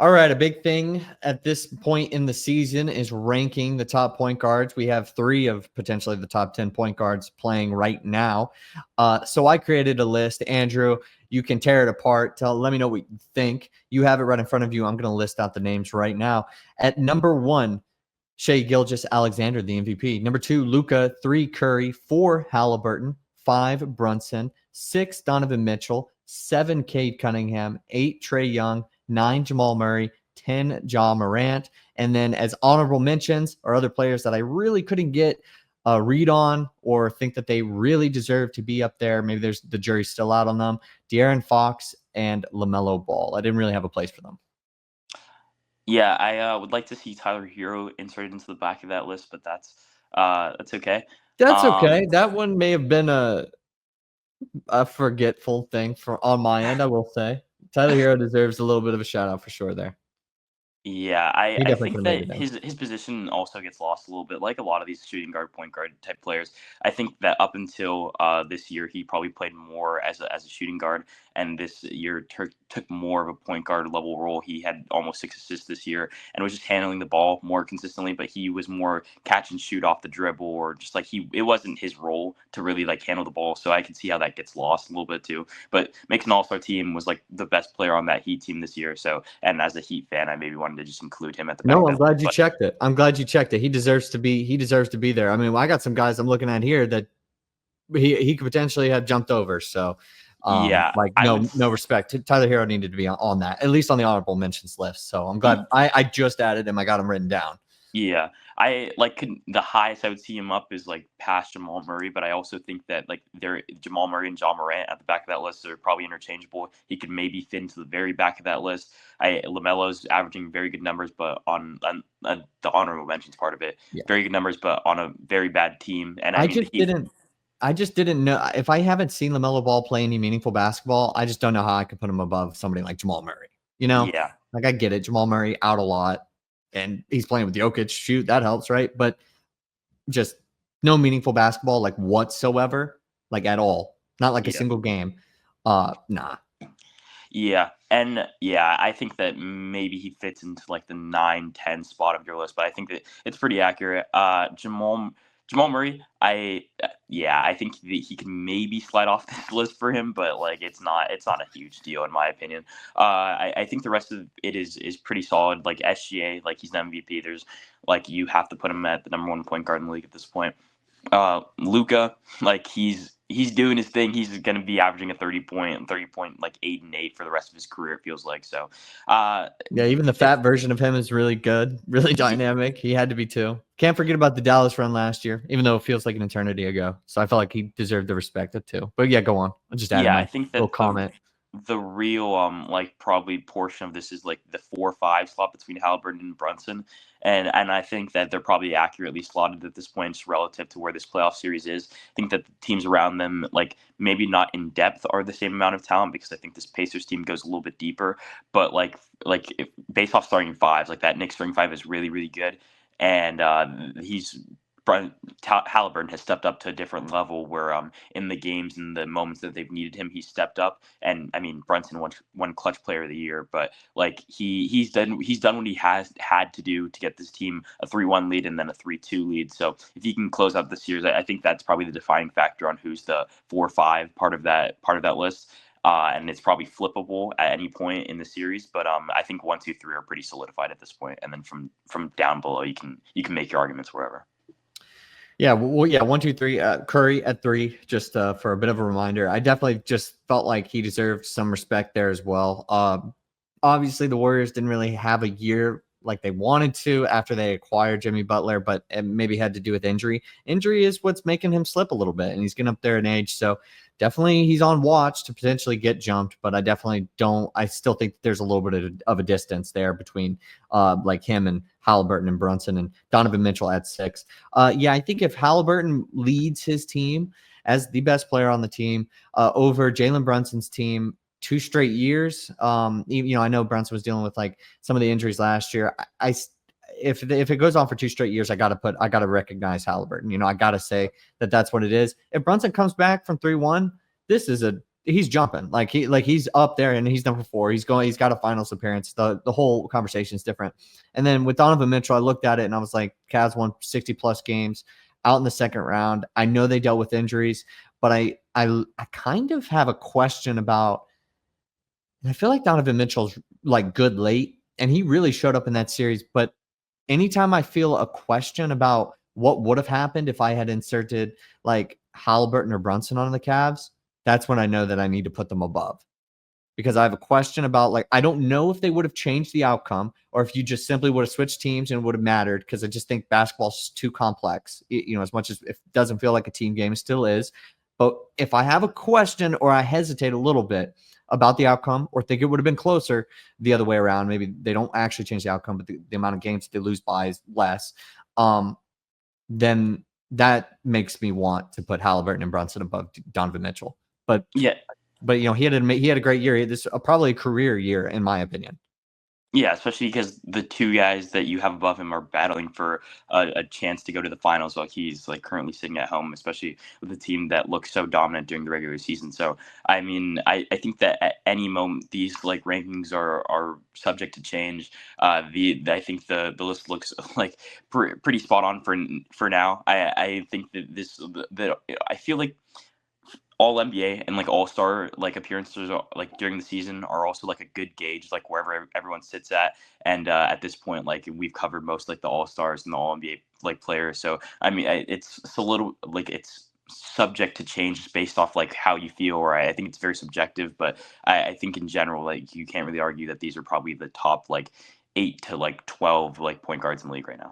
All right, a big thing at this point in the season is ranking the top point guards. We have 3 of potentially the top 10 point guards playing right now. So I created a list. Andrew, you can tear it apart. Let me know what you think. You have it right in front of you. I'm going to list out the names right now. At number 1, Shai Gilgeous-Alexander, the MVP. Number 2, Luka. 3, Curry. 4, Halliburton. 5, Brunson. 6, Donovan Mitchell. 7, Cade Cunningham. 8, Trae Young. 9, Jamal Murray. 10, Ja Morant. And then as honorable mentions are other players that I really couldn't get a read on or think that they really deserve to be up there. Maybe there's the jury's still out on them. De'Aaron Fox and LaMelo Ball. I didn't really have a place for them. Yeah, I would like to see Tyler Hero inserted into the back of that list, but that's okay. That's okay. That one may have been a forgetful thing on my end, I will say. Tyler Hero deserves a little bit of a shout out for sure there. Yeah, He I definitely think could have made that it down. his position also gets lost a little bit, like a lot of these shooting guard, point guard type players. I think that up until this year, he probably played more as a shooting guard, and this year took more of a point guard level role. He had almost 6 assists this year, and was just handling the ball more consistently. But he was more catch and shoot off the dribble, or just like it wasn't his role to really like handle the ball. So I can see how that gets lost a little bit too. But makes an All-Star team, was like the best player on that Heat team this year. So, and as a Heat fan, I maybe wanted to just include him at the back. No, I'm glad you checked it. I'm glad you checked it. He deserves to be there. I mean, I got some guys I'm looking at here that he could potentially have jumped over. So yeah, no respect. Tyler Hero needed to be on that, at least on the honorable mentions list. So I'm glad I just added him. I got him written down. Yeah, I like the highest I would see him up is like past Jamal Murray, but I also think that like Jamal Murray and Ja Morant at the back of that list are probably interchangeable. He could maybe fit into the very back of that list. LaMelo's averaging very good numbers, but on the honorable mentions part of it, very good numbers, but on a very bad team. And I just didn't know if I haven't seen LaMelo Ball play any meaningful basketball. I just don't know how I could put him above somebody like Jamal Murray. Yeah, like I get it. Jamal Murray out a lot. And he's playing with Jokic. Shoot, that helps, right? But just no meaningful basketball, like whatsoever, like at all. Not like a single game. Nah. Yeah, and yeah, I think that maybe he fits into like the 9-10 spot of your list, but I think that it's pretty accurate. Jamal Murray, I think that he can maybe slide off this list for him, but like it's not a huge deal in my opinion. I think the rest of it is pretty solid. Like SGA, like he's an MVP. There's like you have to put him at the number 1 point guard in the league at this point. Luka, like he's doing his thing. He's going to be averaging a 30 point, like 8 and 8 for the rest of his career. It feels like so. Even the fat version of him is really good, really dynamic. He had to be too. Can't forget about the Dallas run last year, even though it feels like an eternity ago. So I felt like he deserved the respect of too. But yeah, go on. I'll just add I think that little comment. The real like probably portion of this is like the 4-5 slot between Halliburton and Brunson, and I think that they're probably accurately slotted at this point, just relative to where this playoff series is. I think that the teams around them, like maybe not in depth, are the same amount of talent, because I think this Pacers team goes a little bit deeper. But based off starting fives, like that Knicks starting 5 is really really good, and Halliburton has stepped up to a different level where in the games and the moments that they've needed him, he's stepped up. And I mean, Brunson won clutch player of the year, but like he's done what he has had to do to get this team a 3-1 lead and then a 3-2 lead. So if he can close out the series, I think that's probably the defining factor on who's the 4-5 part of that list. And it's probably flippable at any point in the series, but I think 1, 2, 3 are pretty solidified at this point, and then from down below, you can make your arguments wherever. Yeah, 1, 2, 3. Curry at 3, just for a bit of a reminder. I definitely just felt like he deserved some respect there as well. Obviously, the Warriors didn't really have a year like they wanted to after they acquired Jimmy Butler, but it maybe had to do with injury. Injury is what's making him slip a little bit, and he's getting up there in age. So definitely he's on watch to potentially get jumped, but I still think there's a little bit of a distance there between like him and Halliburton and Brunson and Donovan Mitchell at 6. I think if Halliburton leads his team as the best player on the team over Jalen Brunson's team 2 straight years, I know Brunson was dealing with like some of the injuries last year. If it goes on for 2 straight years, I got to recognize Halliburton. I got to say that that's what it is. If Brunson comes back from 3-1, this is a he's jumping. He's up there and he's number 4. He's got a finals appearance. The whole conversation is different. And then with Donovan Mitchell, I looked at it and I was like, Cavs won 60 plus games out in the second round. I know they dealt with injuries, but I kind of have a question about, and I feel like Donovan Mitchell's like good late, and he really showed up in that series. But anytime I feel a question about what would have happened if I had inserted like Halliburton or Brunson on the Cavs, that's when I know that I need to put them above. Because I have a question about, like, I don't know if they would have changed the outcome or if you just simply would have switched teams and it would have mattered, because I just think basketball's too complex. As much as it doesn't feel like a team game, it still is. But if I have a question or I hesitate a little bit about the outcome or think it would have been closer the other way around, maybe they don't actually change the outcome, but the amount of games they lose by is less, then that makes me want to put Halliburton and Brunson above Donovan Mitchell. But Yeah. he had a great year. This probably a career year, in my opinion. Yeah, especially because the two guys that you have above him are battling for a chance to go to the finals while he's like currently sitting at home, especially with a team that looks so dominant during the regular season. So, I mean, I think that at any moment these like rankings are subject to change. I think the list looks like pretty spot on for now. I think that I feel like all NBA and like all star like appearances like during the season are also like a good gauge like wherever everyone sits at. And at this point, like we've covered most like the all stars and the all NBA like players. So I mean, it's a little like it's subject to change based off like how you feel. Or I think it's very subjective, but I think in general, like you can't really argue that these are probably the top like 8 to like 12 like point guards in the league right now.